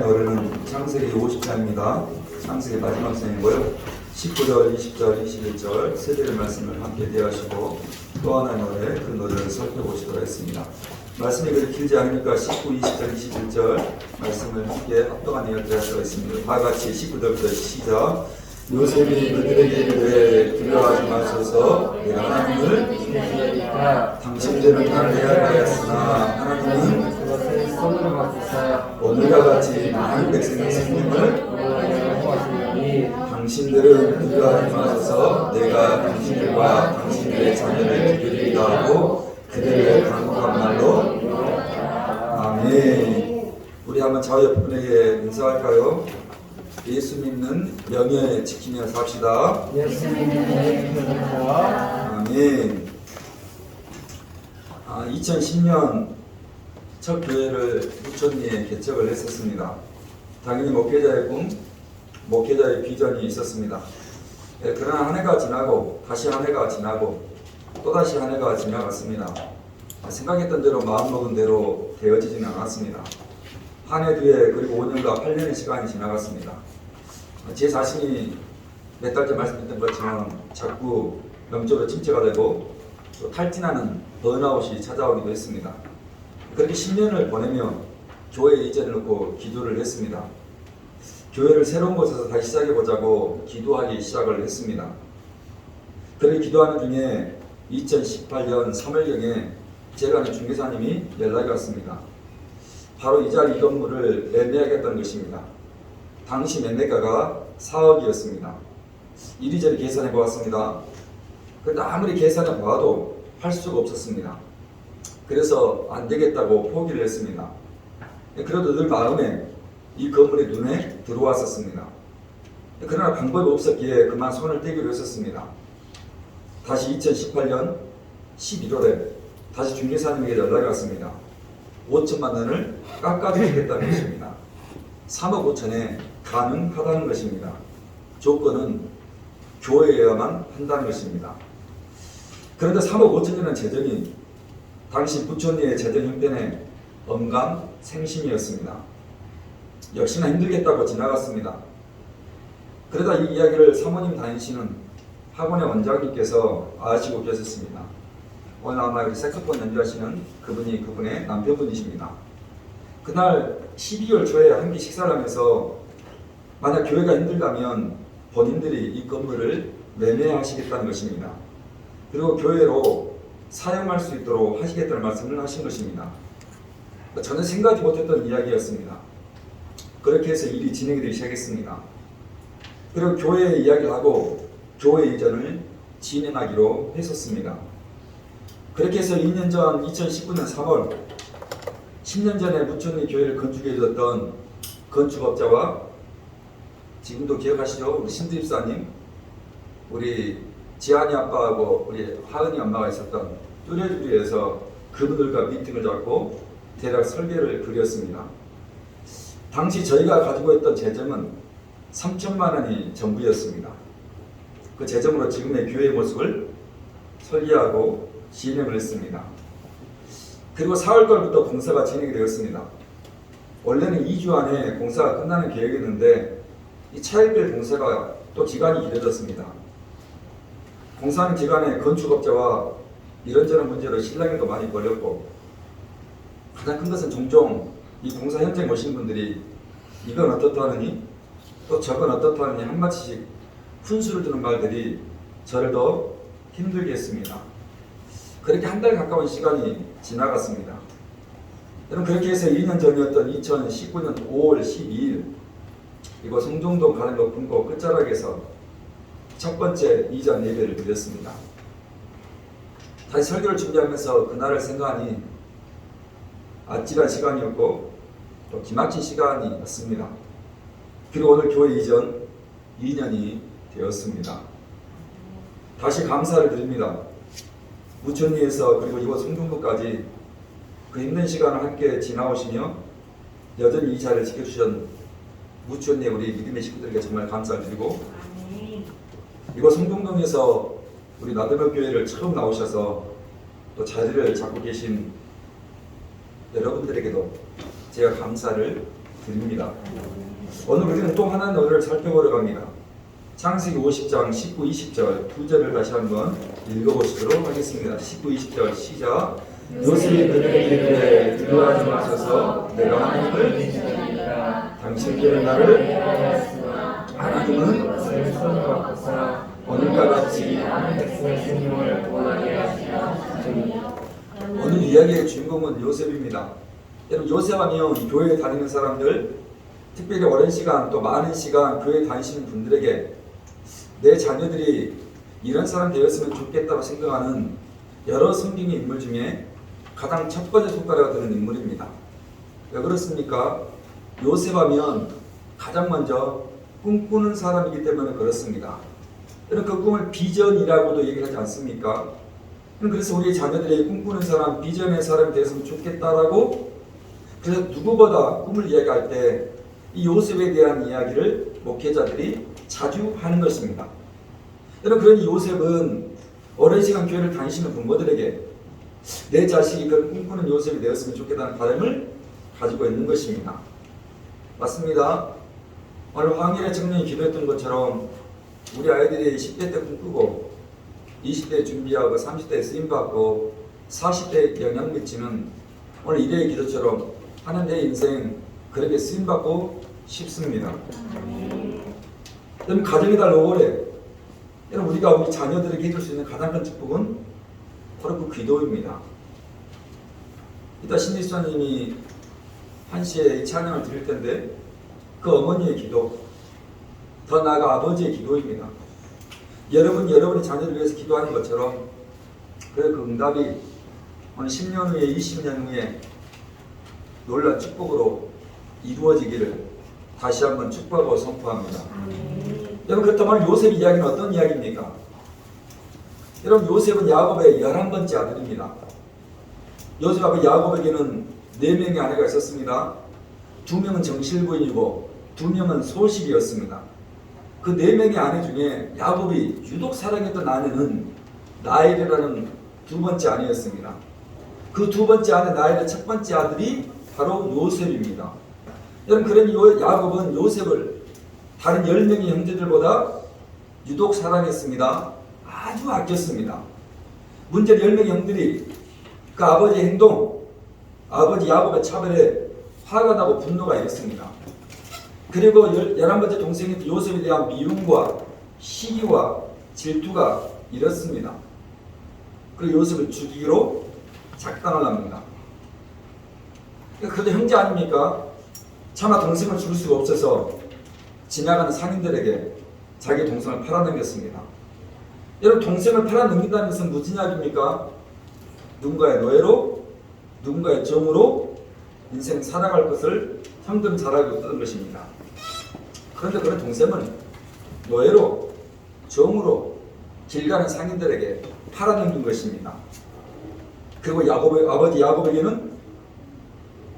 노래는 창세기 50장입니다. 창세기 마지막 장이고요. 19절, 20절, 21절 세 절의 말씀을 함께 대하시고 또 하나의 노래, 그 노래를 살펴보시도록 하겠습니다. 말씀이 그렇게 길지 않으니까 19, 20절, 21절 말씀을 함께 합동한 이야기를 하도록 하겠습니다. 다 같이 19절부터 시작. 요셉이 그들에게 이르되 두려워하지 마소서, 내가 하나님을 믿으리라. 당신들은 나를 해하였으나 하나님은 오늘과 같이 많은 백성의 생명을 당신들은 두려워하지 마소서, 내가 당신들과 당신들의 자녀를 기르리라 하고 그들의 강력한 말로 아멘. 우리 한번 저희 옆분에게 인사할까요? 예수 믿는 명예 지키며 삽시다. 예수 믿는 명예 지키며 아멘. 2010년 첫 교회를 부천리에 개척을 했었습니다. 당연히 목회자의 꿈, 목회자의 비전이 있었습니다. 그러나 한 해가 지나고 다시 한 해가 지나고 또다시 한 해가 지나갔습니다. 생각했던 대로 마음먹은 대로 되어지지는 않았습니다. 한 해 뒤에 그리고 5년과 8년의 시간이 지나갔습니다. 제 자신이 몇 달째 말씀드렸던 것처럼 자꾸 영적으로 침체가 되고 또 탈진하는 번아웃이 찾아오기도 했습니다. 그렇게 10년을 보내며 교회 이전을 놓고 기도를 했습니다. 교회를 새로운 곳에서 다시 시작해보자고 기도하기 시작을 했습니다. 그렇게 기도하는 중에 2018년 3월경에 제가 아는 중개사님이 연락이 왔습니다. 바로 이 자리 이 건물을 매매하겠다는 것입니다. 당시 매매가가 4억이었습니다. 이리저리 계산해 보았습니다. 그런데 아무리 계산해 봐도 할 수가 없었습니다. 그래서 안 되겠다고 포기를 했습니다. 그래도 늘 마음에 이 건물이 눈에 들어왔었습니다. 그러나 방법이 없었기에 그만 손을 떼기로 했었습니다. 다시 2018년 11월에 다시 중개사님에게 연락이 왔습니다. 5천만 원을 깎아드리겠다는 것입니다. 3억 5천에 가능하다는 것입니다. 조건은 교회여야만 한다는 것입니다. 그런데 3억 5천이라는 재정이 당시 부천리의 재정 형편의 엄감생심이었습니다. 역시나 힘들겠다고 지나갔습니다. 그러다 이 이야기를 사모님 다니시는 학원의 원장님께서 아시고 계셨습니다. 오늘 아마 색소폰 연주하시는 그분이 그분의 남편분이십니다. 그날 12월 초에 한 끼 식사를 하면서 만약 교회가 힘들다면 본인들이 이 건물을 매매하시겠다는 것입니다. 그리고 교회로 사용할 수 있도록 하시겠다는 말씀을 하신 것입니다. 전혀 생각하지 못했던 이야기였습니다. 그렇게 해서 일이 진행이 되기 시작했습니다. 그리고 교회에 이야기를 하고 교회 이전을 진행하기로 했었습니다. 그렇게 해서 2년 전 2019년 3월 10년 전에 부천리 교회를 건축해 줬던 건축업자와 지금도 기억하시죠? 우리 신집사님, 우리 지한이 아빠하고 우리 하은이 엄마가 있었던 뚜레주리에서 그분들과 미팅을 잡고 대략 설계를 그렸습니다. 당시 저희가 가지고 있던 재정은 3천만 원이 전부였습니다. 그 재정으로 지금의 교회의 모습을 설계하고 진행을 했습니다. 그리고 4월달부터 공사가 진행이 되었습니다. 원래는 2주 안에 공사가 끝나는 계획이었는데 이 차일별 공사가 또 기간이 길어졌습니다. 공사하는 기간에 건축업자와 이런저런 문제로 실랑이도 많이 벌였고 가장 큰 것은 종종 이 공사 현장에 오신 분들이 이건 어떻다느니 또 저건 어떻다느니 한마디씩 훈수를 두는 말들이 저를 더 힘들게 했습니다. 그렇게 한 달 가까운 시간이 지나갔습니다. 여러분 그렇게 해서 2년 전이었던 2019년 5월 12일 이곳 성종동 가는 높은 곳 끝자락에서 첫 번째 이전 예배를 드렸습니다. 다시 설교를 준비하면서 그날을 생각하니 아찔한 시간이었고 또 기막힌 시간이었습니다. 그리고 오늘 교회 이전 2년이 되었습니다. 다시 감사를 드립니다. 부천리에서 그리고 이곳 성동도까지 그 힘든 시간을 함께 지나오시며 여전히 이 자리를 지켜주신 부천리의 우리 믿음의 식구들에게 정말 감사를 드리고 이곳 성동동에서 우리 나들목 교회를 처음 나오셔서 또 자리를 잡고 계신 여러분들에게도 제가 감사를 드립니다. 오늘 우리는 또 하나의 노래를 살펴보러 갑니다. 창세기 50장 19, 20절 두 절을 다시 한번 읽어보시도록 하겠습니다. 19, 20절 시작. 요셉이 그들에게 이르되 두려워하지 마소서 내가 하나님을 믿으리라. 당신께는 나를 하나님은 그의 손을 바꾸사 오늘과 같이 많은 백성의 생명을 구원하게 하시라. 오늘 이야기의 주인공은 요셉입니다. 여러분 요셉하면 교회에 다니는 사람들, 특별히 오랜 시간 또 많은 시간 교회에 다니시는 분들에게 내 자녀들이 이런 사람 되었으면 좋겠다고 생각하는 여러 성경의 인물 중에 가장 첫 번째 손가락에 드는 인물입니다. 왜 그렇습니까? 요셉하면 가장 먼저 꿈꾸는 사람이기 때문에 그렇습니다. 여러분 그 꿈을 비전이라고도 얘기하지 않습니까? 그래서 우리 자녀들이 꿈꾸는 사람, 비전의 사람이 되었으면 좋겠다라고, 그래서 누구보다 꿈을 이야기할 때 이 요셉에 대한 이야기를 목회자들이 자주 하는 것입니다. 여러분 그런 요셉은 오랜 시간 교회를 다니시는 부모들에게 내 자식이 그런 꿈꾸는 요셉이 되었으면 좋겠다는 바람을 가지고 있는 것입니다. 맞습니다. 오늘 황일의 청년이 기도했던 것처럼 우리 아이들이 10대 때 꿈꾸고 20대 준비하고 30대에 쓰임받고 40대에 영향 미치는 오늘 일의 기도처럼 하는 내 인생 그렇게 쓰임받고 싶습니다. 여러분 가정의 달 5월에 여러분 우리가 우리 자녀들에게 해줄 수 있는 가장 큰 축복은 바로 그 기도입니다. 이따 신지수님이 1시에 찬양을 드릴 텐데 그 어머니의 기도, 더 나아가 아버지의 기도입니다. 여러분의 자녀를 위해서 기도하는 것처럼 그 응답이 오늘 10년 후에 20년 후에 놀라운 축복으로 이루어지기를 다시 한번 축복하고 선포합니다. 여러분 그렇다면 요셉 이야기는 어떤 이야기입니까? 여러분 요셉은 야곱의 11번째 아들입니다. 요셉 아버지 야곱에게는 4명의 아내가 있었습니다. 2명은 정실부인이고 2명은 소실이었습니다. 그 4명의 아내 중에 야곱이 유독 사랑했던 아내는 라헬이라는 2번째 아내였습니다. 그 2번째 아내 라헬의 첫 번째 아들이 바로 요셉입니다. 여러분 그런 야곱은 요셉을 다른 10명의 형제들보다 유독 사랑했습니다. 아주 아꼈습니다. 문제는 10명의 형들이 그 아버지의 행동, 아버지 야곱의 차별에 화가 나고 분노가 일었습니다. 그리고 11번째 동생인 요셉에 대한 미움과 시기와 질투가 일었습니다. 그리고 요셉을 죽이기로 작당을 합니다. 그래도 형제 아닙니까? 차마 동생을 죽일 수가 없어서 지나가는 상인들에게 자기 동생을 팔아넘겼습니다. 여러분 동생을 팔아넘긴다는 것은 무슨 이야기입니까? 누군가의 노예로, 누군가의 정으로 인생 살아갈 것을 형들은 잘 알고 있던 것입니다. 그런데 그런 동생은 노예로, 정으로 길 가는 상인들에게 팔아넘긴 것입니다. 그리고 아버지 야곱에게는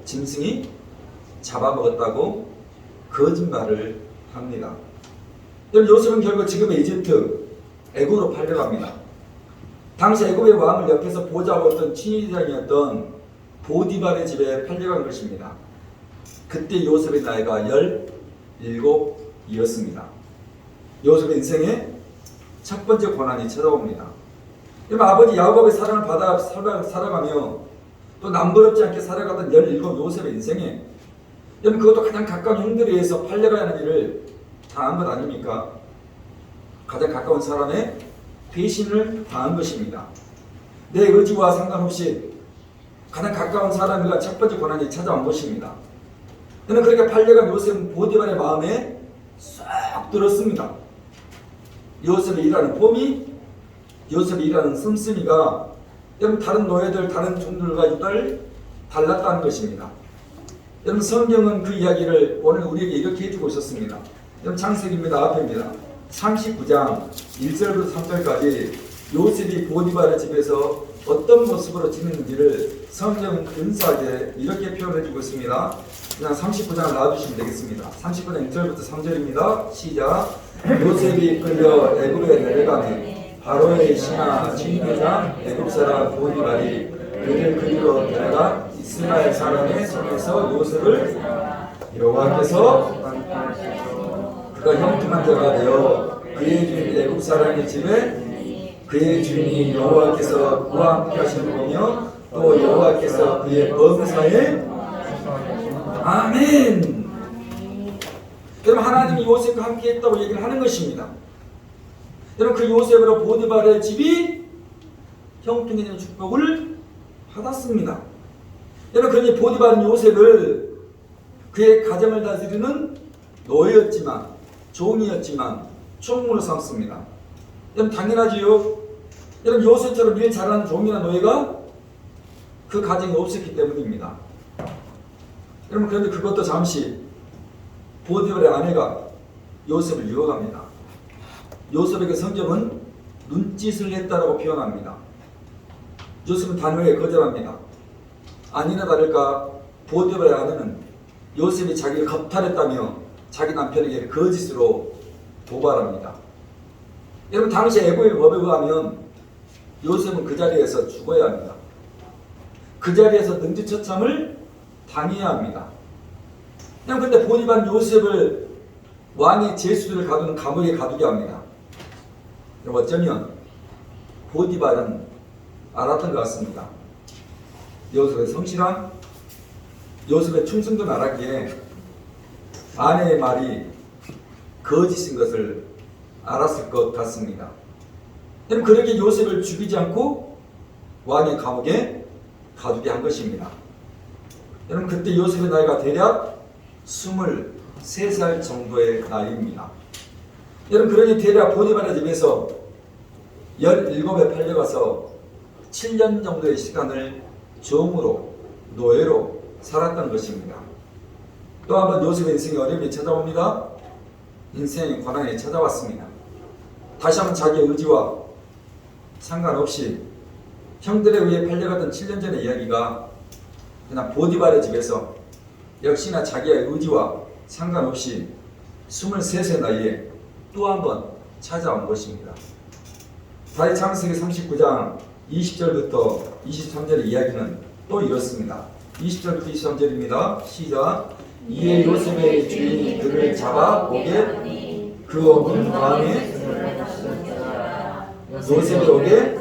짐승이 잡아먹었다고 거짓말을 합니다. 요셉은 결국 지금의 이집트 애굽으로 팔려갑니다. 당시 애굽의 왕을 옆에서 보좌하고 있던 친위대장이었던 보디발의 집에 팔려간 것입니다. 그때 요셉의 나이가 17이었습니다. 요셉의 인생의 첫 번째 고난이 찾아옵니다. 아버지 야곱의 사랑을 받아 살아가며 또 남부럽지 않게 살아가던 17 요셉의 인생에 그것도 가장 가까운 형들에 의해서 팔려가야 하는 일을 당한 것 아닙니까? 가장 가까운 사람의 배신을 당한 것입니다. 내 의지와 상관없이 가장 가까운 사람이가 첫 번째 고난이 찾아온 것입니다. 저는 그렇게 팔려간 요셉은 보디발의 마음에 쏙 들었습니다. 요셉이 일하는 폼이, 요셉이 일하는 씀씀이가 여러분 다른 노예들, 다른 종들과 이달 달랐다는 것입니다. 여러분 성경은 그 이야기를 오늘 우리에게 이렇게 해주고 있었습니다. 여러분 창세기입니다. 앞입니다. 39장 1절부터 3절까지 요셉이 보디발의 집에서 어떤 모습으로 지냈는지를 성경은 근사하게 이렇게 표현해주고 있습니다. 그냥 39장을 놔주시면 되겠습니다. 39장 1절부터 3절입니다. 시작. 요셉이 끌려 애굽에 내려가니 바로의 신하 친교장 애굽 사람 보디발이 그를 그리로 데려가 이스라엘 사람의 손에서 요셉을 여호와께서 함께 하시고 그가 형통한 자가 되어 그의 주인 애굽 사람의 집에 그의 주인이 여호와께서 그와 함께 하시는 거며 또 여호와께서 그의 범사에 아멘. 여러분 하나님이 요셉과 함께 했다고 얘기를 하는 것입니다. 여러분 그 요셉으로 보디발의 집이 형통해지는 축복을 받았습니다. 여러분 그러니 보디발은 요셉을 그의 가정을 다스리는 노예였지만 종이었지만 총무로 삼습니다. 여러분 당연하지요. 여러분 요셉처럼 일 잘하는 종이나 노예가 그 가정이 없었기 때문입니다. 여러분 그런데 그것도 잠시 보디발의 아내가 요셉을 유혹합니다. 요셉에게 성경은 눈짓을 했다라고 표현합니다. 요셉은 단호하게 거절합니다. 아니나 다를까 보디발의 아내는 요셉이 자기를 겁탈했다며 자기 남편에게 거짓으로 고발합니다. 여러분 당시 애고의 법에 의하면 요셉은 그 자리에서 죽어야 합니다. 그 자리에서 능지처참을 당해야 합니다. 그런데 보디발은 요셉을 왕의 제수들을 가두는 감옥에 가두게 합니다. 어쩌면 보디발은 알았던 것 같습니다. 요셉의 성실함, 요셉의 충성도 말하기에 아내의 말이 거짓인 것을 알았을 것 같습니다. 그러기에 요셉을 죽이지 않고 왕의 감옥에 가두게 한 것입니다. 여러분 그때 요셉의 나이가 대략 23살 정도의 나이입니다. 여러분 그러니 대략 보디발의 집에서 17에 팔려가서 7년 정도의 시간을 종으로 노예로 살았던 것입니다. 또 한번 요셉의 인생의 어려움이 찾아옵니다. 인생의 고난이 찾아왔습니다. 다시 한번 자기의 의지와 상관없이 형들에 의해 팔려갔던 7년 전의 이야기가 그냥 보디발의 집에서 역시나 자기의 의지와 상관없이 23세 나이에 또 한 번 찾아온 것입니다. 다시 창세기 39장 20절부터 23절의 이야기는 또 이렇습니다. 20절부터 23절입니다. 시작. 이에 요셉의 주인이 그를 잡아 오게 그 온 다음에 요셉이 오게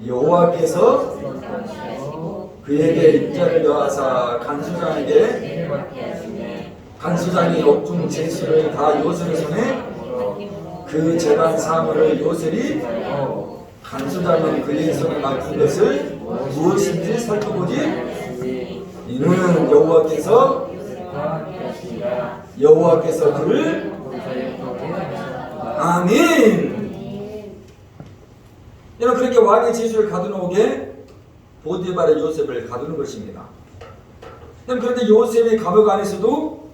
여호와께서 그에게 인자를 더하사 간수장에게 간수장이 옥중 제수를 다 요셉의 손에 그 재반 사물을 요셉이 간수장은 그의 손에 맡긴 것을 무엇인지 살펴보지 이는 여호와께서 그를 아멘. 여러분 그렇게 왕의 제수를 가두어오게 보디발의 요셉을 가두는 것입니다. 그런데 요셉의 감옥 안에서도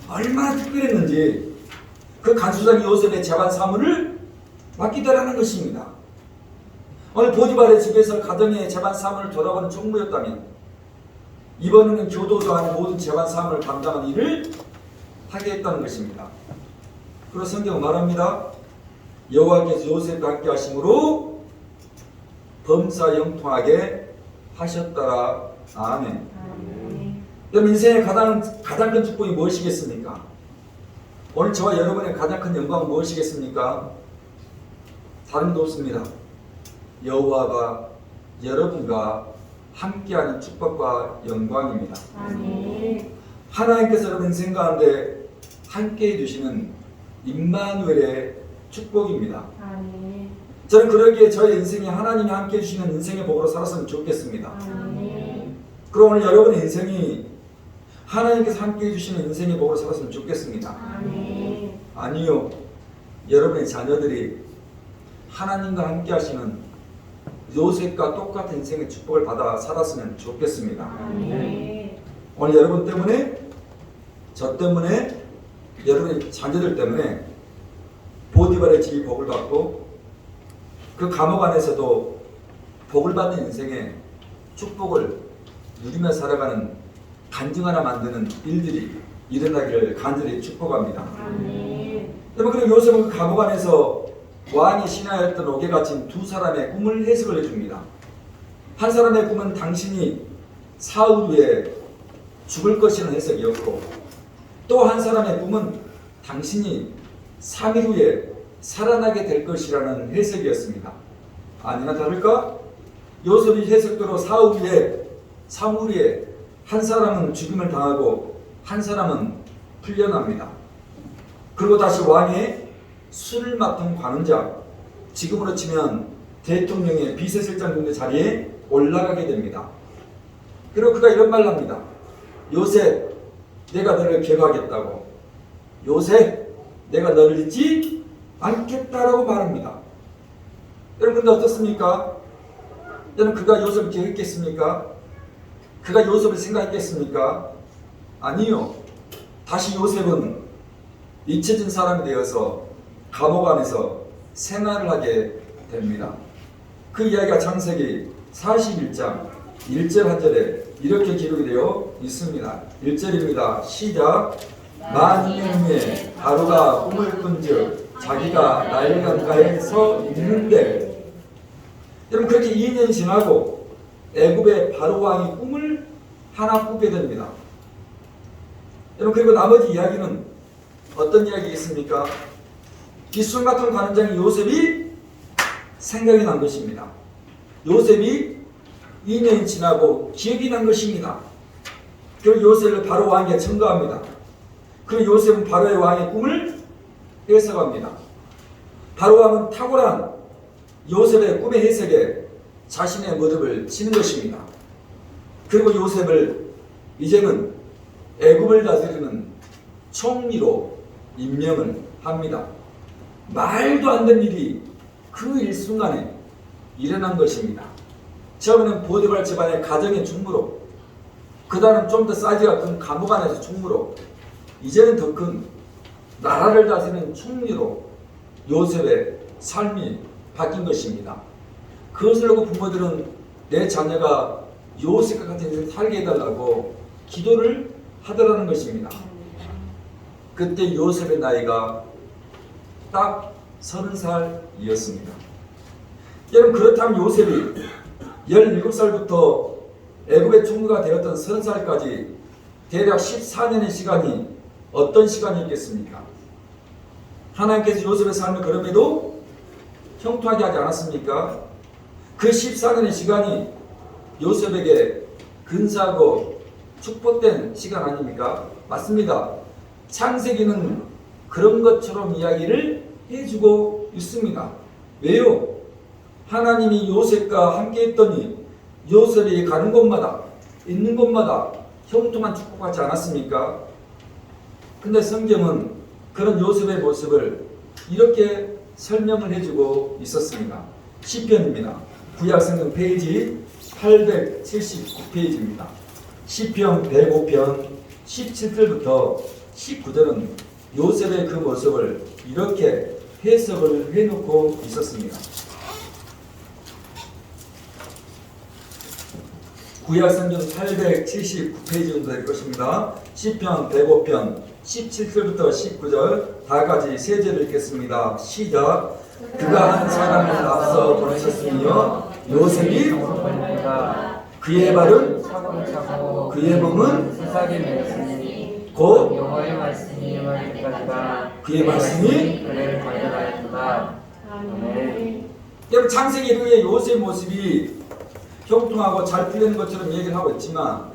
얼마나 특별했는지 그 간수장이 요셉의 재반 사물을 맡기더라는 것입니다. 오늘 보디발의 집에서 가정의 재반 사물을 돌아보는 총무였다면 이번에는 교도소 안의 모든 재반 사물을 담당하는 일을 하게 했다는 것입니다. 그래서 성경은 말합니다. 여호와께서 요셉과 함께 하심으로 범사 영통하게 하셨더라. 아멘. 여러분 인생의 가장 큰 축복이 무엇이겠습니까? 오늘 저와 여러분의 가장 큰 영광은 무엇이겠습니까? 다른 데 없습니다. 여호와가 여러분과 함께하는 축복과 영광입니다. 아멘. 하나님께서 여러분 인생 가운데 함께해 주시는 임마누엘의 축복입니다. 아멘. 저는 그러기에 저의 인생이 하나님이 함께해 주시는 인생의 복으로 살았으면 좋겠습니다. 아멘. 그럼 오늘 여러분의 인생이 하나님께서 함께해 주시는 인생의 복으로 살았으면 좋겠습니다. 아멘. 아니요. 여러분의 자녀들이 하나님과 함께 하시는 요셉과 똑같은 인생의 축복을 받아 살았으면 좋겠습니다. 아멘. 오늘 여러분 때문에, 저 때문에, 여러분의 자녀들 때문에 보디발의 집이 복을 받고 그 감옥 안에서도 복을 받는 인생의 축복을 누리며 살아가는 간증 하나 만드는 일들이 일어나기를 간절히 축복합니다. 아멘. 여러분 그리고 요셉은 그 감옥 안에서 왕이 신하였던 옥에 갇힌 두 사람의 꿈을 해석을 해줍니다. 한 사람의 꿈은 당신이 사흘 후에 죽을 것이라는 해석이었고 또 한 사람의 꿈은 당신이 3일 후에 살아나게 될 것이라는 해석이었습니다. 아니나 다를까? 요셉이 해석대로 3일 후에 한 사람은 죽임을 당하고 한 사람은 풀려납니다. 그리고 다시 왕의 술을 맡은 관원자, 지금으로 치면 대통령의 비서실장 정도 자리에 올라가게 됩니다. 그리고 그가 이런 말을 합니다. 요셉, 내가 너를 기억하겠다고. 요셉, 내가 너를 잊지 않겠다라고 말합니다. 여러분, 근데 어떻습니까? 여러분, 그가 요셉을 기억했겠습니까? 그가 요셉을 생각했겠습니까? 아니요. 다시 요셉은 잊혀진 사람이 되어서 감옥 안에서 생활을 하게 됩니다. 그 이야기가 창세기 41장 1절 한 절에 이렇게 기록이 되어 있습니다. 1절입니다. 시작. 만일 후에 바로가 꿈을 꾼즉 자기가 나일 강가에 서 있는데, 여러분, 그렇게 2년이 지나고 애굽의 바로 왕이 꿈을 하나 꾸게 됩니다. 여러분, 그리고 나머지 이야기는 어떤 이야기겠습니까? 이 술 같은 관원장이 요셉이 생각이 난 것입니다. 요셉이 2년이 지나고 기억이 난 것입니다. 그리고 요셉을 바로 왕에게 청구합니다. 그리고 요셉은 바로의 왕의 꿈을 해석합니다. 바로 왕은 탁월한 요셉의 꿈의 해석에 자신의 무릎을 치는 것입니다. 그리고 요셉을 이제는 애굽을 다스리는 총리로 임명을 합니다. 말도 안 되는 일이 그 일순간에 일어난 것입니다. 처음에는 보디발 집안의 가정의 충무로, 그 다음 좀 더 사이즈가 큰 감옥 안에서 충무로, 이제는 더 큰 나라를 다스리는 총리로 요셉의 삶이 바뀐 것입니다. 그것을 보고 부모들은 내 자녀가 요셉과 같은 인생을 살게 해달라고 기도를 하더라는 것입니다. 그때 요셉의 나이가 딱 30살이었습니다. 여러분, 그렇다면 요셉이 17살부터 애굽의 총리가 되었던 30살까지 대략 14년의 시간이 어떤 시간이었겠습니까? 하나님께서 요셉의 삶을 그럼에도 형통하게 하지 않았습니까? 그 14년의 시간이 요셉에게 근사하고 축복된 시간 아닙니까? 맞습니다. 창세기는 그런 것처럼 이야기를 해주고 있습니다. 왜요? 하나님이 요셉과 함께 했더니 요셉이 가는 곳마다, 있는 곳마다 형통한 축복하지 않았습니까? 근데 성경은 그런 요셉의 모습을 이렇게 설명을 해주고 있었습니다. 시편입니다. 구약성경 페이지 879페이지입니다. 시편 105편 17절부터 19절은 요셉의 그 모습을 이렇게 해석을 해놓고 있었습니다. 구약성경 879페이지 정도 될 것입니다. 시편 105편 17절부터 19절 다 같이 세 절을 읽겠습니다. 시작. 그가 한 사람을 앞서 보내셨으며 요셉이 그의 발은 차고 그의 몸은 세상에 맺었으니 곧 여호와의 말씀이 임할 때까지다. 그의 말씀이 그를 발견하였도다. 아멘. 여러분, 창세기 이후에 요셉의 모습이 형통하고 잘 풀리는 것처럼 얘기를 하고 있지만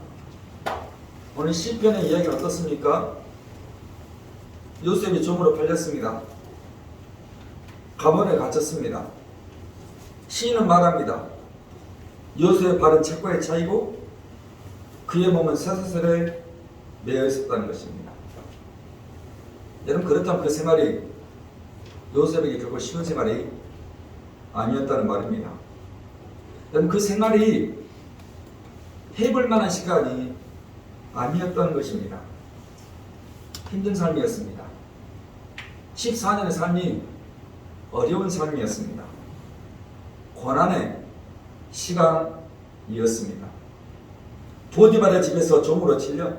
오늘 시편의 이야기는 어떻습니까? 요셉이 종으로 팔렸습니다. 감옥에 갇혔습니다. 시인은 말합니다. 요셉의 발은 책과에 차이고 그의 몸은 쇠사슬에 매여 있었다는 것입니다. 여러분, 그렇다면 그 생활이 요셉에게 결코 쉬운 생활이 아니었다는 말입니다. 여러분, 그 생활이 해볼 만한 시간이 아니었다는 것입니다. 힘든 삶이었습니다. 14년의 삶이 어려운 삶이었습니다. 고난의 시간이었습니다. 보디발의 집에서 종으로 7년,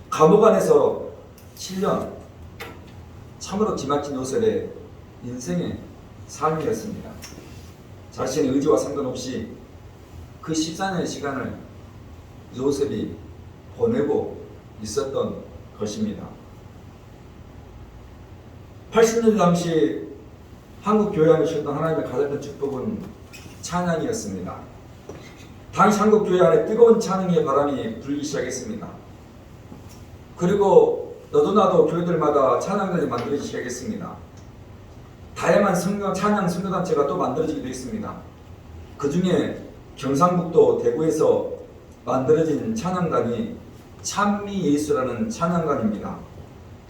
감옥 안에서 7년, 참으로 기막힌 요셉의 인생의 삶이었습니다. 자신의 의지와 상관없이 그 14년의 시간을 요셉이 보내고 있었던 것입니다. 80년 당시 한국 교회 안에 주셨던 하나님의 가장 큰 축복은 찬양이었습니다. 당시 한국 교회 안에 뜨거운 찬양의 바람이 불기 시작했습니다. 그리고 너도나도 교회들마다 찬양단이 만들어지기 시작했습니다. 다양한 찬양 선교단체가 또 만들어지기도 했습니다. 그 중에 경상북도 대구에서 만들어진 찬양단이 찬미예수라는 찬양단입니다.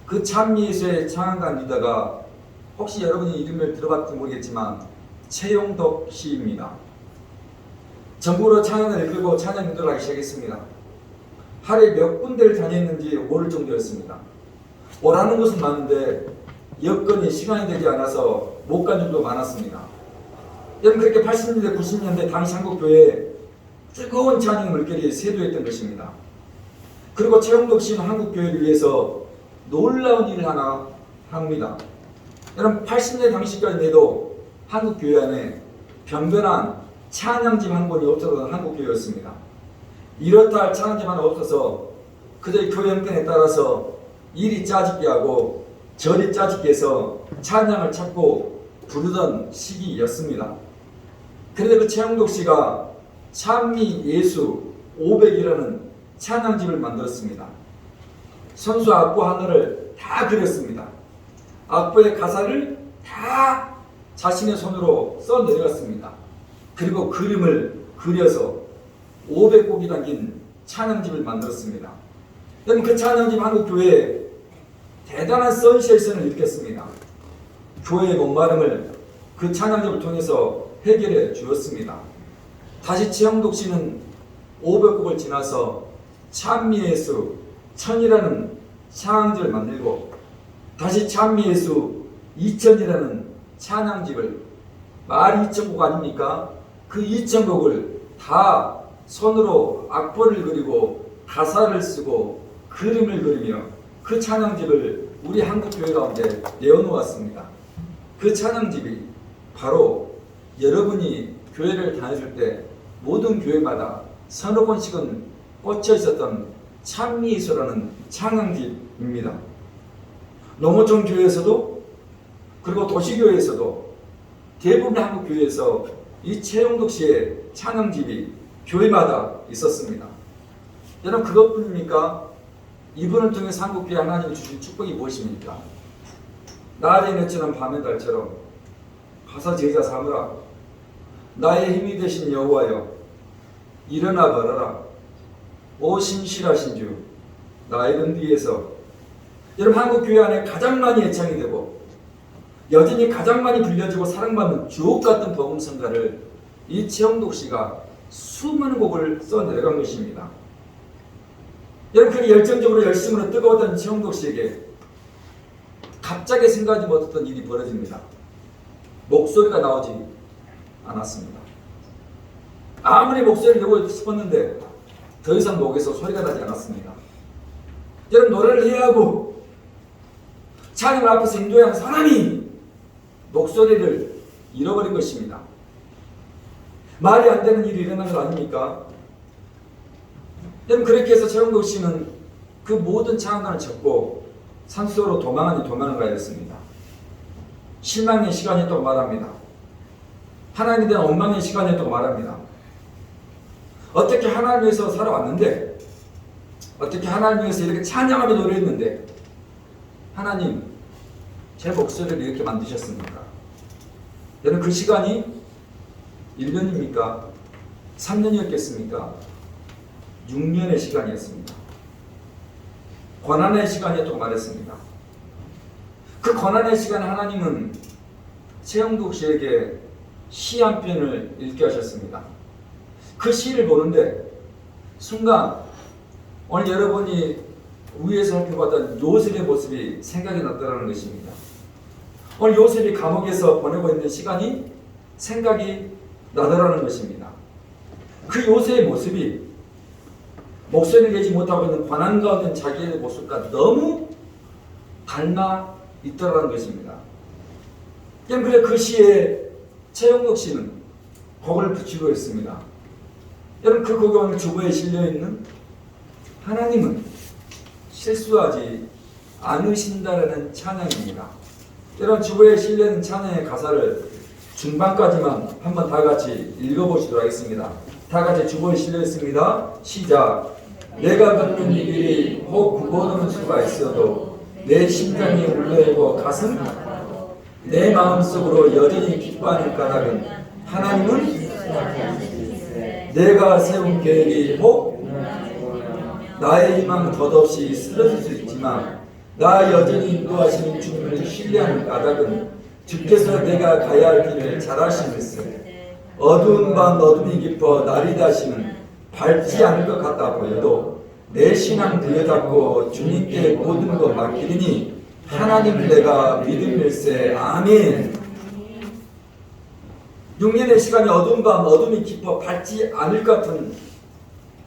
그 찬미예수의 찬양단 리더가 혹시 여러분이 이름을 들어봤지 모르겠지만 최용덕 씨입니다. 전국으로 찬양을 이끌고 찬양 인도를 하기 시작했습니다. 하루에 몇 군데를 다녔는지 모를 정도였습니다. 오라는 곳은 많은데 여건이 시간이 되지 않아서 못 간 적도 많았습니다. 여러분 그렇게 80년대 90년대 당시 한국교회에 뜨거운 찬양의 물결이 쇄도했던 것입니다. 그리고 최용덕 씨는 한국교회를 위해서 놀라운 일을 하나 합니다. 여러분 80년대 당시까지 해도 한국교회 안에 변변한 찬양집 한 권이 없었던 한국교회였습니다. 이렇다 할 찬양집 하나 없어서 그저 교회 형편에 따라서 일이 짜집게 하고 절이 짜집게 해서 찬양을 찾고 부르던 시기였습니다. 그런데 그 최영덕 씨가 찬미 예수 500이라는 찬양집을 만들었습니다. 선수 악보 하나를 다 그렸습니다. 악보의 가사를 다 자신의 손으로 써 내려갔습니다. 그리고 그림을 그려서 500곡이 담긴 찬양집을 만들었습니다. 여러분 그 찬양집 한국교회에 대단한 선시에이션을 일으켰습니다. 교회의 목마름을 그 찬양집을 통해서 해결해 주었습니다. 다시 최영덕 씨는 500곡을 지나서 찬미예수 1000이라는 찬양집을 만들고 다시 찬미예수 2000이라는 찬양집을 말이 2000곡 아닙니까? 그 2000곡을 다 손으로 악보를 그리고 가사를 쓰고 그림을 그리며 그 찬양집을 우리 한국교회 가운데 내어놓았습니다. 그 찬양집이 바로 여러분이 교회를 다녔을 때 모든 교회마다 서너 번씩은 꽂혀 있었던 찬미예수라는 찬양집입니다. 농어촌 교회에서도 그리고 도시교회에서도 대부분의 한국교회에서 이 최용덕 씨의 찬양집이 교회마다 있었습니다. 여러분 그것뿐입니까? 이분을 통해서 한국교회 하나님이 주신 축복이 무엇입니까? 낮의 해처럼 밤의 달처럼 가서 제자 삼으라. 나의 힘이 되신 여호와여 일어나 걸어라. 오 신실하신 주 나의 이름 뒤에서. 여러분 한국교회 안에 가장 많이 애창이 되고 여전히 가장 많이 불려지고 사랑받는 주옥같은 복음성가를 이 최영덕 씨가 수많은 곡을 써내려간 것입니다. 여러분 그렇게 열정적으로 열심으로 뜨거웠던 최영덕 씨에게 갑자기 생각하지 못했던 일이 벌어집니다. 목소리가 나오지 않았습니다. 아무리 목소리를 내고 싶었는데 더 이상 목에서 소리가 나지 않았습니다. 여러분 노래를 해야 하고 찬양을 앞에서 인도해야 하는 사람이 목소리를 잃어버린 것입니다. 말이 안 되는 일이 일어난 것 아닙니까? 여러분 그렇게 해서 최영덕 씨는 그 모든 찬양단을 접고 산속으로 도망하니 도망을 가야 했습니다. 실망의 시간이었다고 말합니다. 하나님에 대한 원망의 시간이었다고 말합니다. 어떻게 하나님 위해서 살아왔는데 어떻게 하나님 위해서 이렇게 찬양하며 노래했는데 하나님 제 목소리를 이렇게 만드셨습니까? 여러분 그 시간이 1년입니까? 3년이었겠습니까? 6년의 시간이었습니다. 고난의 시간이었다고 말했습니다. 그 고난의 시간에 하나님은 최영덕 씨에게 시 한 편을 읽게 하셨습니다. 그 시를 보는데 순간 오늘 여러분이 위에서 살펴봤던 요셉의 모습이 생각이 났다는 것입니다. 오늘 요셉이 감옥에서 보내고 있는 시간이 생각이 나더라는 것입니다. 그 요셉의 모습이 목소리를 내지 못하고 있는 고난 가운데 자기의 모습과 너무 닮아 있더라는 것입니다. 그래 그 시에 최영덕 씨는 곡을 붙이고 있습니다. 여러분 그 곡에 오늘 주보에 실려있는 하나님은 실수하지 않으신다라는 찬양입니다. 여러분 주보에 실려있는 찬양의 가사를 중반까지만 한번 다 같이 읽어보시도록 하겠습니다. 다 같이 주보에 실려있습니다. 시작. 내가 걷는 이 길이 혹 굽어오는 수가 있어도 내 심장이 울려오고 가슴 내 마음속으로 여전히 기뻐하는 까닭은 하나님은 내가 세운 계획이 혹 나의 희망은 덧없이 쓰러질 수 있지만 나 여전히 인도하시는 주님을 신뢰하는 까닭은 주께서 내가 가야 할 길을 잘 아시면서 어두운 밤 어둠이 깊어 날이 다시는 밝지 않을 것 같다 보여도 내 신앙 부여잡고 주님께 모든 것 맡기리니 하나님 내가 믿음일세. 아멘. 6년의 시간이 어두운 밤 어둠이 깊어 밝지 않을 것 같은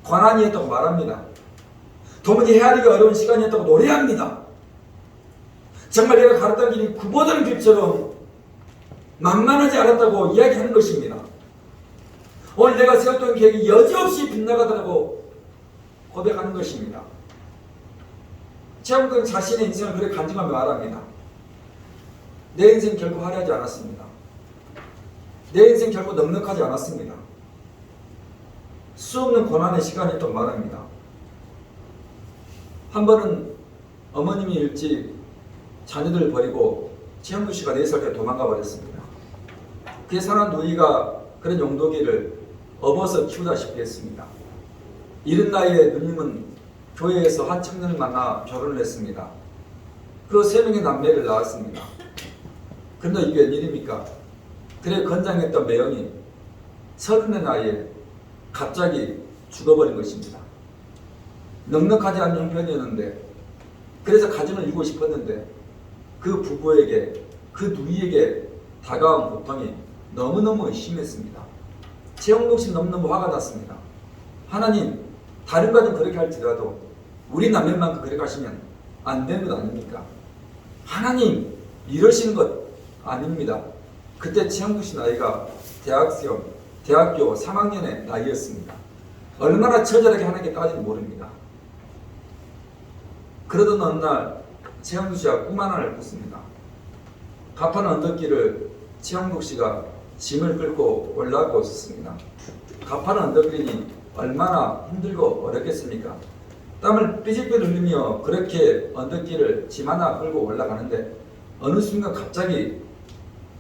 고난이었다고 말합니다. 도무지 헤아리기 어려운 시간이었다고 노래합니다. 정말 내가 가르던 길이 굽어든 길처럼 만만하지 않았다고 이야기하는 것입니다. 오늘 내가 세웠던 계획이 여지없이 빗나가더라고 고백하는 것입니다. 최영근 자신의 인생을 그렇게 간증하며 말합니다. 내 인생 결코 화려하지 않았습니다. 내 인생 결코 넉넉하지 않았습니다. 수없는 고난의 시간이었다고 말합니다. 한 번은 어머님이 일찍 자녀들 버리고 최영근 씨가 4살 때 도망가 버렸습니다. 그의 사랑한 누이가 그런 용도기를 업어서 키우다시피 했습니다. 이른 나이에 누님은 교회에서 한 청년을 만나 결혼을 했습니다. 그리고 3명의 남매를 낳았습니다. 그런데 이게 웬일입니까? 그래 건장했던 매형이 30의 나이에 갑자기 죽어버린 것입니다. 넉넉하지 않은 형편이었는데 그래서 가정을 이루고 싶었는데 그 부부에게 그 누이에게 다가온 고통이 너무너무 심했습니다. 최영록 씨 너무너무 화가 났습니다. 하나님 다른 가정 그렇게 할지라도 우리 남편만큼 그렇게 하시면 안 되는 것 아닙니까? 하나님 이러시는 것 아닙니다. 그때 최영록 씨 나이가 대학교 3학년의 나이였습니다. 얼마나 처절하게 하나님께 따지는지 모릅니다. 그러던 어느 날 최영록 씨가 꿈 하나를 꿨습니다. 가파른 언덕길을 최영록 씨가 짐을 끌고 올라가고 있었습니다. 가파른 언덕길이니 얼마나 힘들고 어렵겠습니까? 땀을 삐질삐질 흘리며 그렇게 언덕길을 짐 하나 끌고 올라가는데 어느 순간 갑자기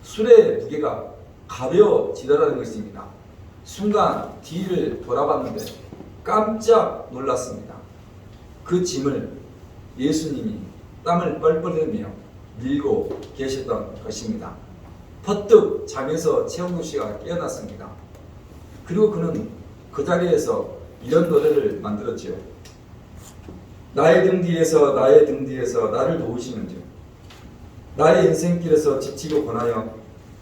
술의 무게가 가벼워지더라는 것입니다. 순간 뒤를 돌아봤는데 깜짝 놀랐습니다. 그 짐을 예수님이 땀을 뻘뻘 흘리며 밀고 계셨던 것입니다. 퍼뜩 잠에서 최영록 씨가 깨어났습니다. 그리고 그는 그 자리에서 이런 노래를 만들었지요. 나의 등 뒤에서 나의 등 뒤에서 나를 도우시는 주, 나의 인생길에서 지치고 고나여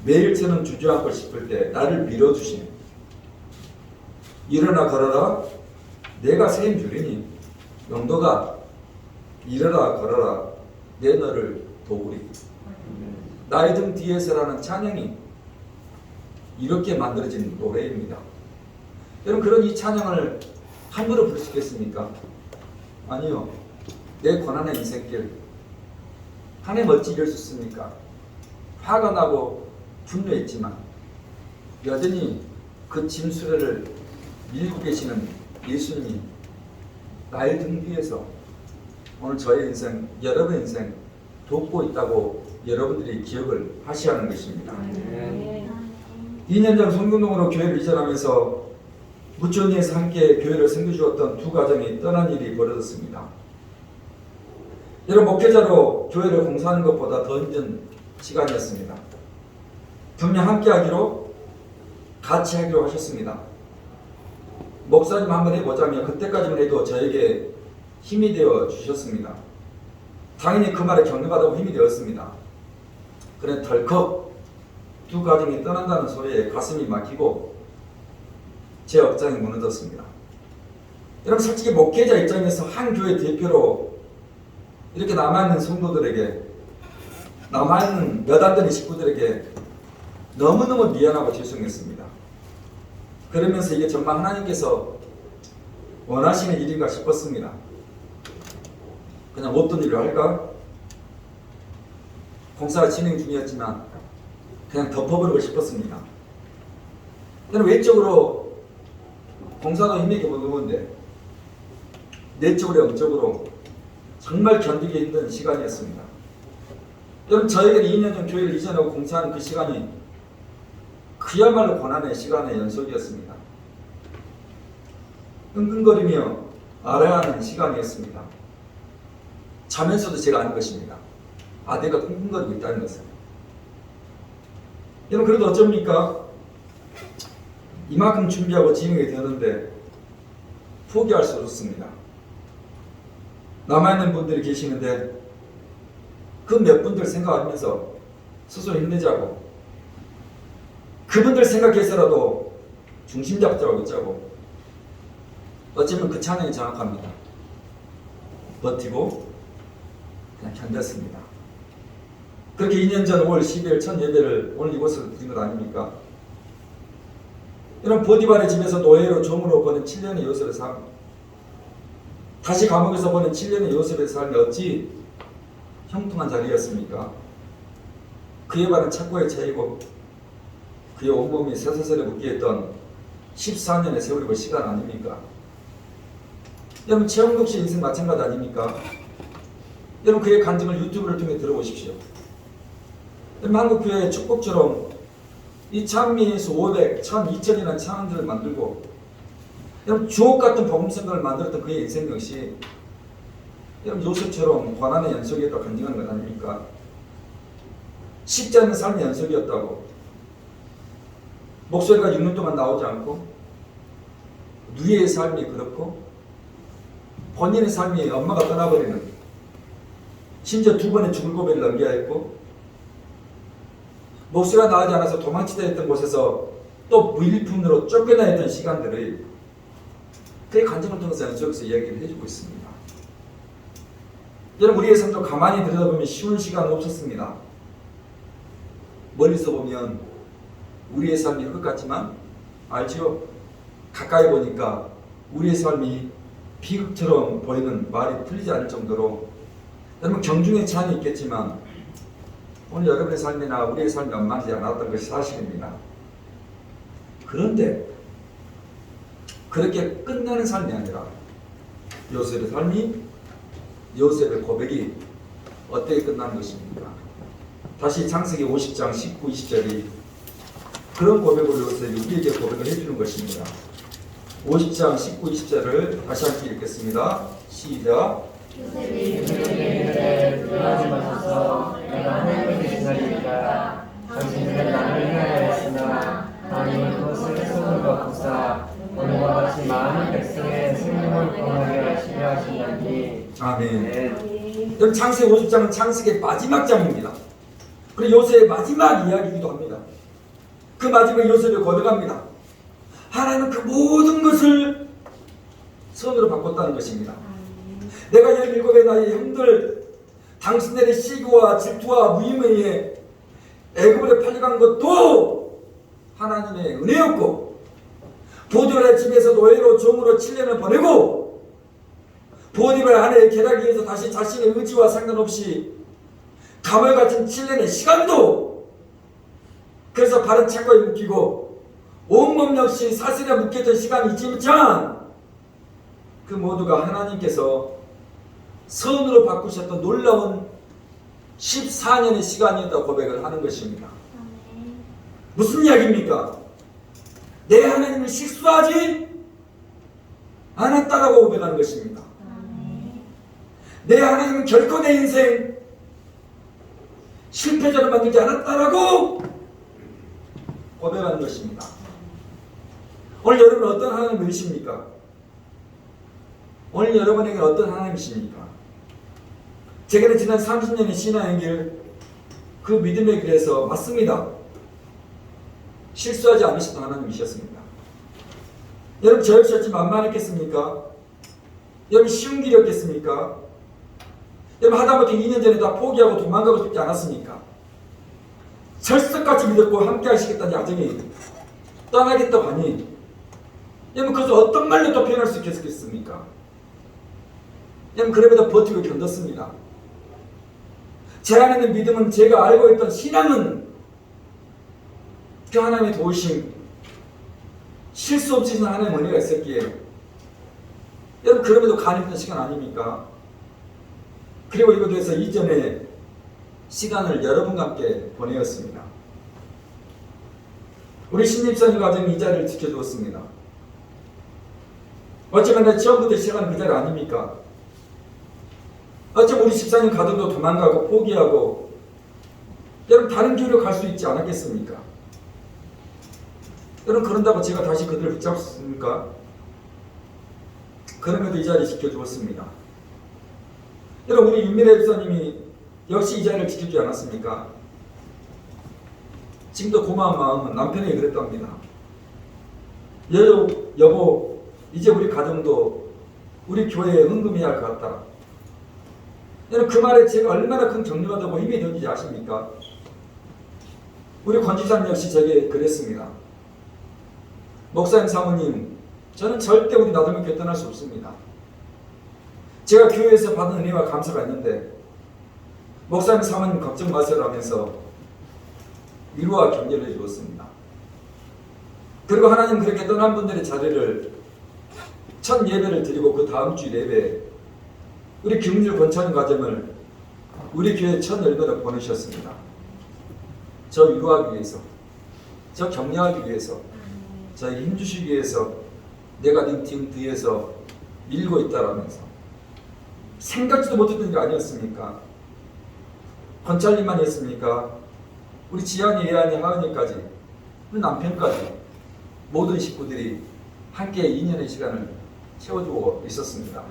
매일처럼 주저앉고 싶을 때 나를 밀어주시네. 일어나 걸어라 내가 새 주리니 영도가 일어나 걸어라 내 너를 도우리. 나의 등 뒤에서라는 찬양이 이렇게 만들어진 노래입니다. 여러분 그런 이 찬양을 함부로 부를 수 있겠습니까? 아니요. 내 고난의 인생길 하나님 어찌 이럴 수 있습니까? 화가 나고 분노했지만 여전히 그 짐수레를 밀고 계시는 예수님이 나의 등 뒤에서 오늘 저의 인생, 여러분의 인생 돕고 있다고 여러분들이 기억을 하셔야 하는 것입니다. 2년 전 성균동으로 교회를 이전하면서 무천리에서 함께 교회를 섬겨주었던 두 가정이 떠난 일이 벌어졌습니다. 여러분 목회자로 교회를 공사하는 것보다 더 힘든 시간이었습니다. 분명 함께 하기로 같이 하기로 하셨습니다. 목사님 한번 해보자며 그때까지만 해도 저에게 힘이 되어 주셨습니다. 당연히 그 말에 격려받고 힘이 되었습니다. 그런데 덜컥 두 가정이 떠난다는 소리에 가슴이 막히고 제 억장이 무너졌습니다. 여러분 솔직히 목회자 입장에서 한 교회 대표로 이렇게 남아있는 성도들에게 남아있는 몇 안 되는 식구들에게 너무너무 미안하고 죄송했습니다. 그러면서 이게 정말 하나님께서 원하시는 일인가 싶었습니다. 그냥 없던 일을 할까? 공사가 진행 중이었지만 그냥 덮어버리고 싶었습니다. 저는 외적으로 공사도 힘들게 먹는데 내적으로 영적으로 정말 견디기 힘든 시간이었습니다. 여러분, 저에게는 2년 전 교회를 이전하고 공사하는 그 시간이 그야말로 고난의 시간의 연속이었습니다. 끙끙거리며 알아야 하는 시간이었습니다. 자면서도 제가 아는 것입니다. 아, 내가 끙끙거리고 있다는 것을. 여러분, 그래도 어쩝니까? 이만큼 준비하고 진행이 되었는데 포기할 수 없습니다. 남아있는 분들이 계시는데 그 몇 분들 생각하면서 스스로 힘내자고, 그분들 생각해서라도 중심 잡자고 있자고. 어쩌면 그 찬양이 정확합니다. 버티고 그냥 견뎠습니다. 그렇게 2년 전 5월 12일 첫 예배를 오늘 이곳에서 드린 것 아닙니까? 이런 보디발의 집에서 노예로 종으로 보낸 7년의 요셉의 삶, 다시 감옥에서 보낸 7년의 요셉의 삶이 어찌 형통한 자리였습니까? 그에 관한 착고의 차이고 그의 온몸이 쇠사슬에 묶여있던 14년의 세월이고 시간 아닙니까? 여러분, 최영국 씨 인생 마찬가지 아닙니까? 여러분, 그의 간증을 유튜브를 통해 들어보십시오. 여러분, 한국교회의 축복처럼 이 찬미에서 500, 1000, 2000이라는 찬양들을 만들고 여러분, 주옥같은 복음성경을 만들었던 그의 인생 역시 여러분, 요셉처럼 고난의 연속이었다고 간증하는 것 아닙니까? 쉽지 않은 삶의 연속이었다고. 목소리가 6년 동안 나오지 않고 누이의 삶이 그렇고 본인의 삶이 엄마가 떠나버리는, 심지어 2번의 죽을 고비를 넘겨야 했고, 목소리가 나오지 않아서 도망치다 했던 곳에서 또 무일푼으로 쫓겨나 있던 시간들을 그의 간증을 통해서 연속해서 이야기를 해주고 있습니다. 여러분, 우리의 삶도 가만히 들여다보면 쉬운 시간은 없었습니다. 멀리서 보면 우리의 삶이 흙 같지만 알지요? 가까이 보니까 우리의 삶이 비극처럼 보이는, 말이 틀리지 않을 정도로 여러분, 경중의 차이는 있겠지만 오늘 여러분의 삶이나 우리의 삶이 엉망이지 않았던 것이 사실입니다. 그런데 그렇게 끝나는 삶이 아니라 요셉의 삶이, 요셉의 고백이 어떻게 끝나는 것입니까? 다시 창세기 50장 19, 20절이 그런 고백을 요셉이 우리에게 고백을 해주는 것입니다. 50장 19, 20절을 다시 함께 읽겠습니다. 시작. 요셉이 그들에게 이르되 두려워하지 마소서, 내가 하나님을 대신하리이다. 당신들은 나를 위하였으나 하나님은 그것을 손으로 바꾸사 오늘과 같이 많은 백성의 생명을 구원하게 하시려 하시나니. 아멘. 여러분, 창세기 50장은 창세기의 마지막 장입니다. 그리고 요셉의 마지막 이야기이기도 합니다. 그 마지막에 요셉이 고백합니다. 하나님은 그 모든 것을 선으로 바꿨다는 것입니다. 내가 17의 나이 형들, 당신들의 시기와 질투와 무임에 의해 애굽으로 팔려간 것도 하나님의 은혜였고, 보디발의 집에서 노예로 종으로 7년을 보내고 보디발 아내의 계략에 의해서 다시 자신의 의지와 상관없이 감을 갇힌 7년의 시간도, 그래서 바른 착고에 묶이고 온몸 역시 사슬에 묶였던 시간이 있지만 그 모두가 하나님께서 선으로 바꾸셨던 놀라운 14년의 시간이었다고 고백을 하는 것입니다. 무슨 이야기입니까? 내 하나님을 실수하지 않았다라고 고백하는 것입니다. 내 하나님은 결코 내 인생 실패자로 만들지 않았다라고 고백하는 것입니다. 오늘 여러분 어떤 하나님을 믿으십니까? 오늘 여러분에게 어떤 하나님이십니까? 제게는 지난 30년의 신앙의 길, 그 믿음의 길에서 맞습니다. 실수하지 않으셨던 하나님이셨습니다. 여러분, 저 역시 어찌 만만했겠습니까? 여러분, 쉬운 길이었겠습니까? 여러분, 하다못해 2년 전에 다 포기하고 도망가고 싶지 않았습니까? 철석같이 믿었고 함께 하시겠다는 야정이 떠나겠다고 하니 여러분, 그것을 어떤 말로 또 표현할 수 있겠습니까? 그럼에도 버티고 견뎠습니다. 제 안에 있는 믿음은, 제가 알고 있던 신앙은 그 하나님의 도우심, 실수 없이 하나님의 은혜가 있었기에 여러분 그럼에도 가능했던 시간 아닙니까? 그리고 이것에 대해서 이전에 시간을 여러분과 함께 보내었습니다. 우리 신입사님 가정이 이 자리를 지켜주었습니다. 어쩌면 내 처음부터 시작하는 그 자리 아닙니까? 어쩌면 우리 집사님 가정도 도망가고 포기하고 여러분 다른 길로 갈 수 있지 않았겠습니까? 여러분 그런다고 제가 다시 그들을 붙잡습니까? 그럼에도 이 자리 지켜주었습니다. 여러분 우리 윤미래 집사님이 역시 이 자리를 지켜주지 않았습니까? 지금도 고마운 마음은 남편에게 그랬답니다. 여보, 이제 우리 가정도 우리 교회에 헌금해야 할 것 같다. 여러분 그 말에 제가 얼마나 큰 격려가 되고 힘이 되는지 아십니까? 우리 권지사님 역시 제게 그랬습니다. 목사님, 사모님, 저는 절대 우리 나들목 교회 떠날 수 없습니다. 제가 교회에서 받은 은혜와 감사가 있는데 목사님, 사모님 걱정 마세요 하면서 위로와 격려를 해주었습니다. 그리고 하나님 그렇게 떠난 분들의 자리를 첫 예배를 드리고 그 다음 주 예배에 우리 김은주 권찬 과정을 우리 교회 첫 열매로 보내셨습니다. 저 위로하기 위해서, 저 격려하기 위해서, 저에게 힘주시기 위해서 내가 네 팀 뒤에서 밀고 있다라면서 생각지도 못했던 게 아니었습니까? 권찬님만 했습니까? 우리 지한이, 예한이, 하은이까지, 우리 남편까지 모든 식구들이 함께 2년의 시간을 채워주고 있었습니다.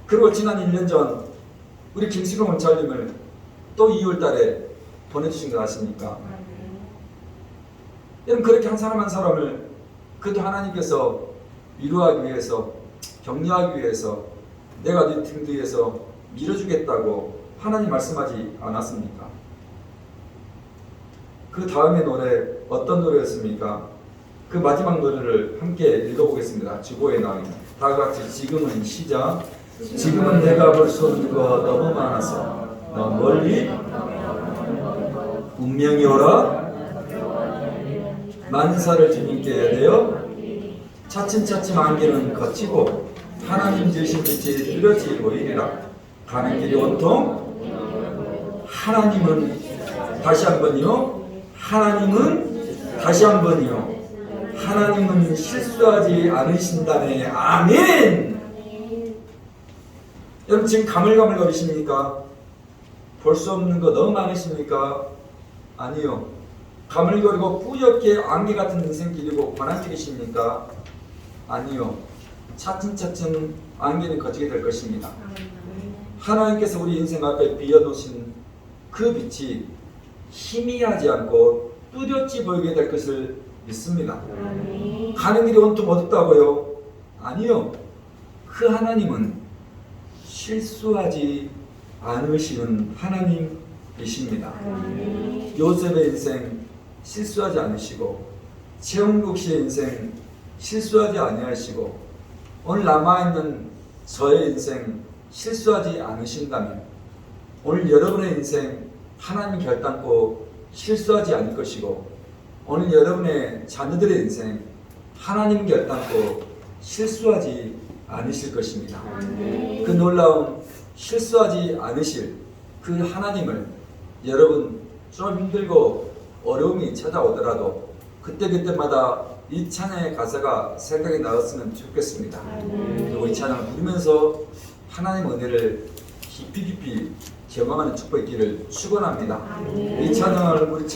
그리고 지난 1년 전 우리 김수경 원장님을 또 2월 달에 보내주신 거 아십니까? 여러분 그렇게 한 사람 한 사람을 그래도 하나님께서 위로하기 위해서, 격려하기 위해서 내가 네 등 뒤에서 밀어주겠다고 하나님 말씀하지 않았습니까? 그 다음의 노래 어떤 노래였습니까? 그 마지막 노래를 함께 읽어보겠습니다. 주보에 나옵니다. 다 같이 지금은 시작. 지금은 내가 볼 수 없는 거 너무 많아서 너 멀리 운명이 오라 만사를 주님께 해야 돼요. 차츰차츰 안개는 거치고 하나님 주신 빛이 뚜렷지고 이리라. 가는 길이 온통 하나님은 다시 한번요. 하나님은 다시 한번요. 하나님은 실수하지 않으신다네. 아멘. 여러분 지금 가물가물거리십니까? 볼 수 없는 거 너무 많으십니까? 아니요. 가물거리고 뿌옇게 안개 같은 인생길이고 고난길이십니까? 아니요. 차츰차츰 안개는 거치게 될 것입니다. 하나님께서 우리 인생 앞에 비워놓으신 그 빛이 희미하지 않고 뚜렷이 보이게 될 것을 믿습니다. 가는 길이 온통 어둡다고요? 아니요. 그 하나님은 실수하지 않으시는 하나님이십니다. 요셉의 인생 실수하지 않으시고 최홍국 씨의 인생 실수하지 아니하시고 오늘 남아있는 저의 인생 실수하지 않으신다면 오늘 여러분의 인생 하나님 결단코 실수하지 않을 것이고 오늘 여러분의 자녀들의 인생 하나님 결단코 실수하지 않으실 것입니다. 그 놀라운 실수하지 않으실 그 하나님을 여러분 좀 힘들고 어려움이 찾아오더라도 그때그때마다 이 찬양의 가사가 생각이 나왔으면 좋겠습니다. 그리고 이 찬양을 부르면서 하나님의 은혜를 깊이 경험하는 축복이 있기를 축원합니다. 이 찬양을 우리